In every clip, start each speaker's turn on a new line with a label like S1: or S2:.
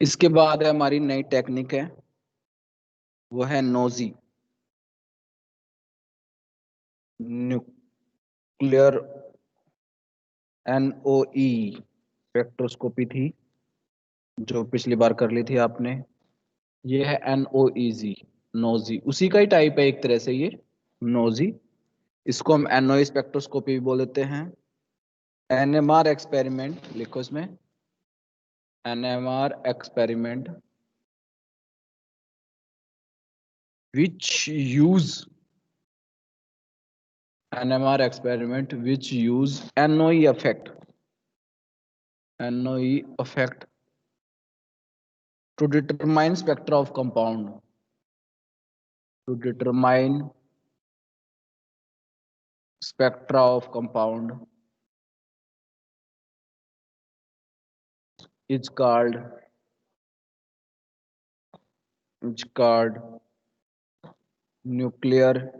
S1: इसके बाद है हमारी नई टेक्निक है, वो है नोजी, न्यूक्लियर एनओई स्पेक्ट्रोस्कोपी थी, जो पिछली बार कर ली थी आपने। ये है एनओईजी, नोजी, उसी का ही टाइप है एक तरह से ये, नोजी। इसको हम एनओई स्पेक्ट्रोस्कोपी भी बोल देते हैं। एनएमआर एक्सपेरिमेंट लिखो इसमें, NMR experiment which use NMR experiment which use NOE effect to determine spectra of compound, to determine spectra of compound is called nuclear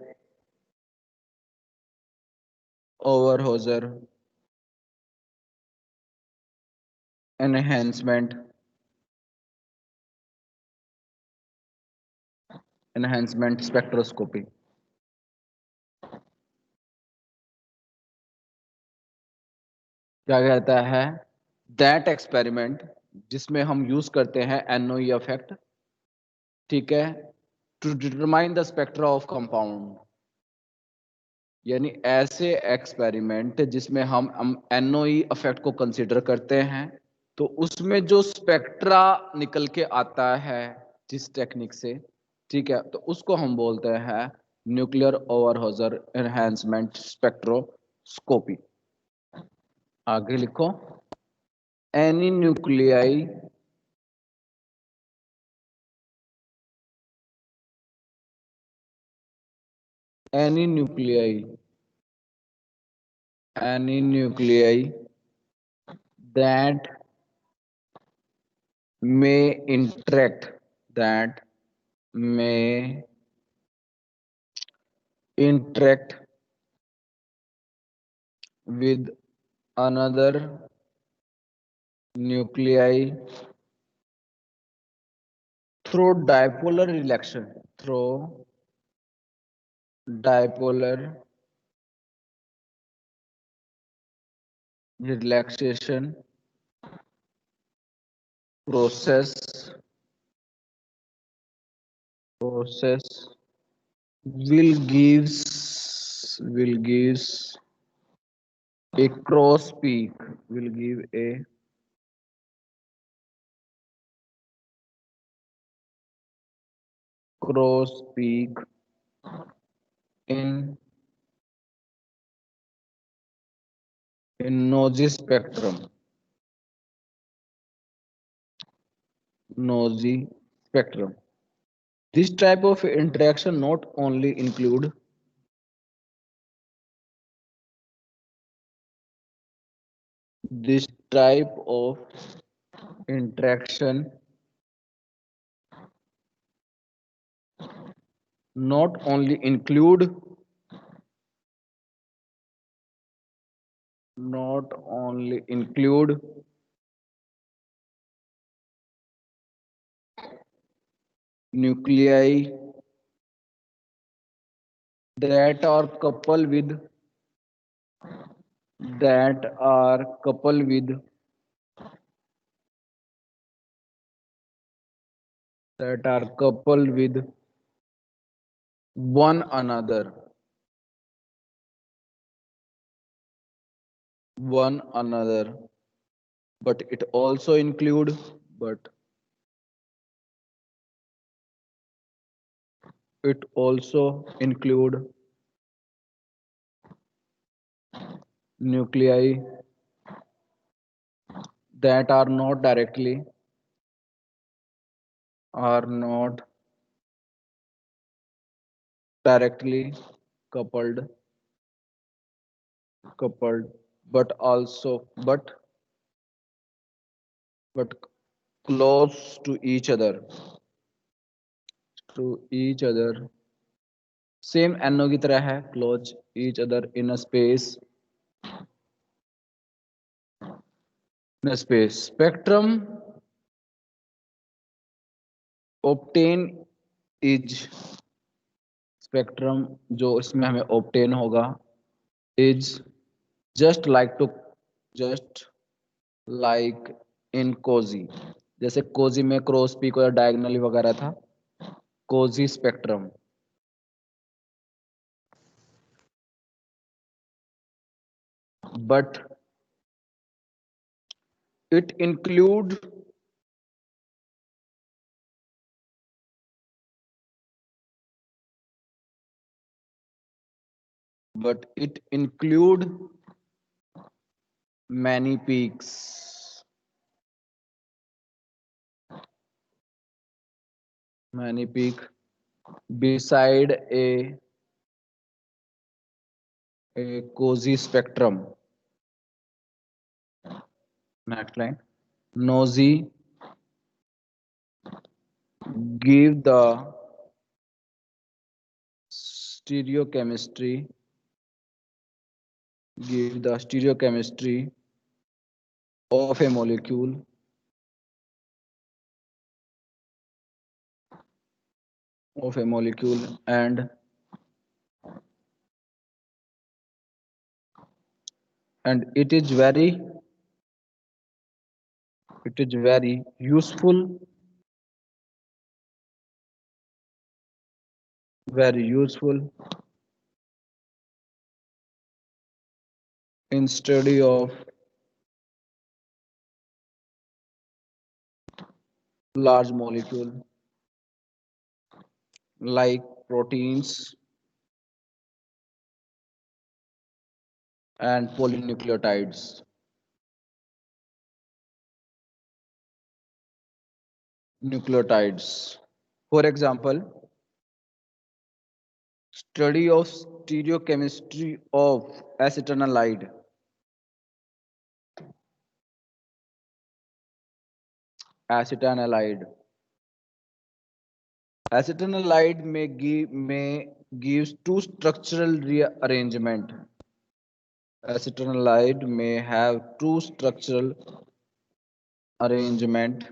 S1: Overhauser enhancement spectroscopy। क्या कहता है, दैट एक्सपेरिमेंट जिसमें हम यूज करते हैं एनओई effect, ठीक है, to determine the spectra of compound, यानी ऐसे एक्सपेरिमेंट जिसमें हम एनओई इफेक्ट को कंसीडर करते हैं, तो उसमें जो स्पेक्ट्रा निकल के आता है जिस टेक्निक से, ठीक है, तो उसको हम बोलते हैं न्यूक्लियर ओवरहॉजर एनहांसमेंट स्पेक्ट्रोस्कोपी। आगे लिखो, any nuclei any nuclei any nuclei that may interact that may interact with another nuclei through dipolar relaxation, through dipolar relaxation process will gives a cross peak, will give a cross peak in noisy spectrum, noisy spectrum. This type of interaction not only include this type of interaction not only include not only include nuclei that are coupled with that are coupled with that are coupled with one another, one another, but it also include but it also include nuclei that are not directly coupled coupled but also but close to each other, to each other, same NO की तरह है, close each other in a space, spectrum obtain is spectrum जो इसमें हमें obtain होगा is just like to just like in Cozi, जैसे Cozi में cross peak और डायगोनली वगैरह था, Cozi spectrum. But it include but it include many peaks, many peak beside a cozy spectrum. Next line. Nosy give the stereochemistry of a molecule and it is very useful in study of large molecule like proteins and polynucleotides. Nucleotides. For example, study of stereochemistry of acetanilide. Acetanilide. Acetanilide may gives two structural rearrangement. Acetanilide may have two structural arrangement.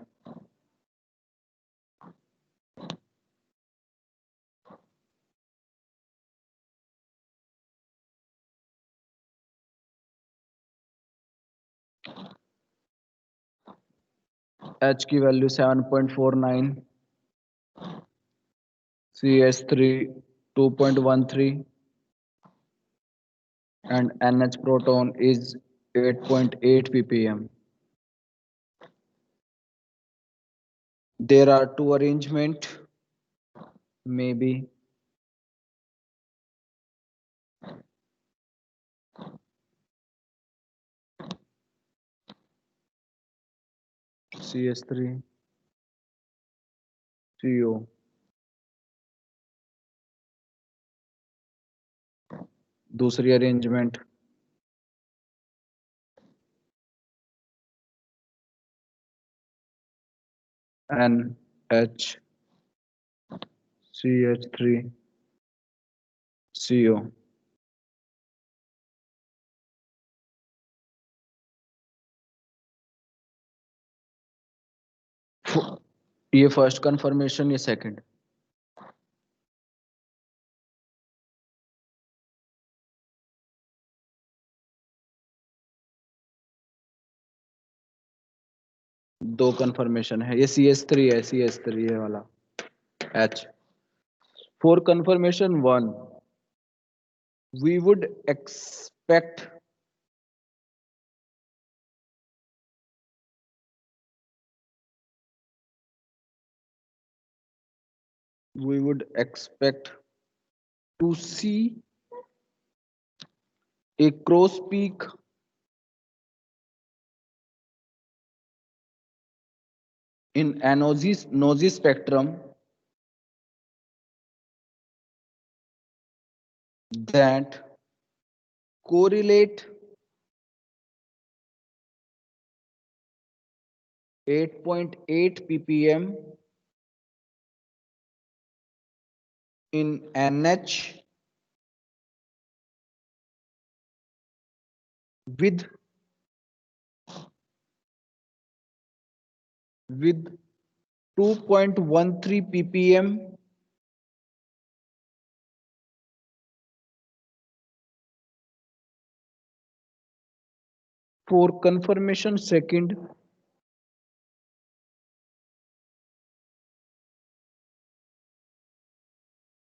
S1: H की value 7.49, CH3 2.13 and NH proton is 8.8 ppm. There are two arrangement, maybe CH3 CO. दूसरी arrangement NH CH3 CO. ये first confirmation, ये second. दो confirmation है, ये CH3 है, CH3 है वाला H। For confirmation 1 we would expect to see a cross peak in nosy spectrum that correlate 8.8 ppm in NH with with 2.13 ppm for confirmation second.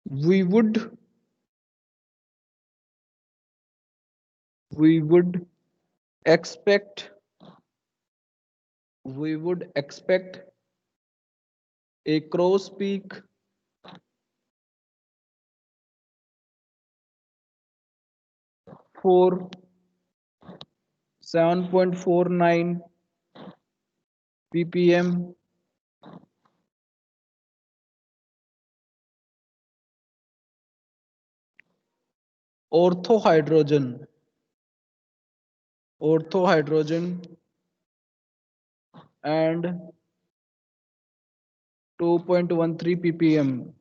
S1: We would expect a cross peak for 7.49 ppm orthohydrogen and 2.13 ppm,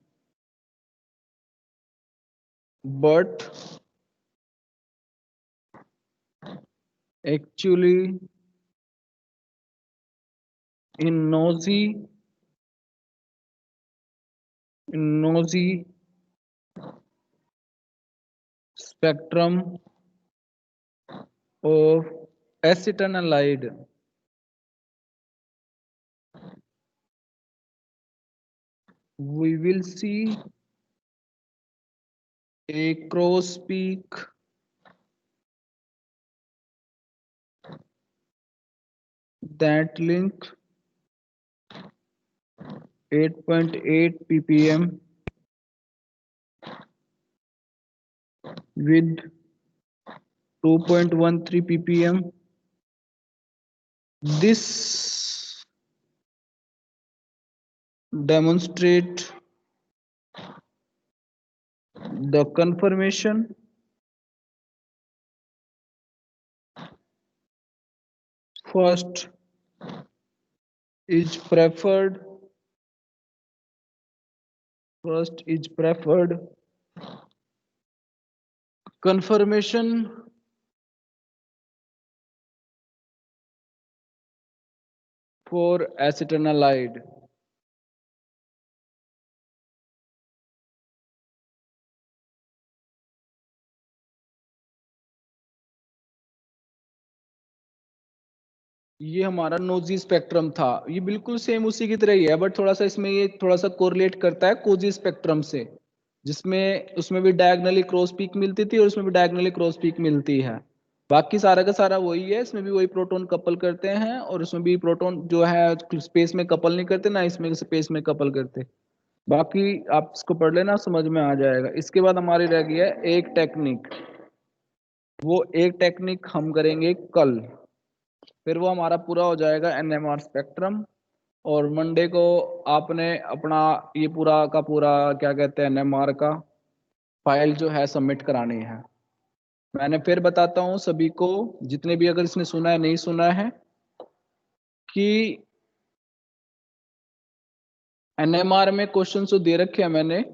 S1: but actually in noisy spectrum of acetanilide, we will see a cross peak that link 8.8 ppm with 2.13 ppm. This demonstrate the confirmation first is preferred confirmation for acetanilide. ये हमारा nosy spectrum था, ये बिल्कुल same उसी की तरह ही है, but थोड़ा सा इसमें ये थोड़ा सा कोरिलेट करता है कोजी स्पेक्ट्रम से, जिसमें उसमें भी डायगनली क्रॉस पीक मिलती थी और उसमें भी डायगनली क्रॉस पीक मिलती है। बाकी सारा का सारा वही है, इसमें भी वही प्रोटॉन कपल करते हैं और उसमें भी प्रोटॉन जो है स्पेस में कपल नहीं करते ना, इसमें स्पेस में कपल करते। बाकी आप इसको पढ़ लेना, समझ में आ जाएगा। इसके बाद हमारी रह गई है एक टेक्निक, वो एक टेक्निक हम करेंगे कल, फिर वो हमारा पूरा हो जाएगा एनएमआर स्पेक्ट्रम। और मंडे को आपने अपना ये पूरा का पूरा क्या कहते हैं एनएमआर का फाइल जो है सबमिट करानी है। मैंने फिर बताता हूँ सभी को, जितने भी अगर इसने सुना है नहीं सुना है, कि एनएमआर में क्वेश्चन जो दे रखे हैं मैंने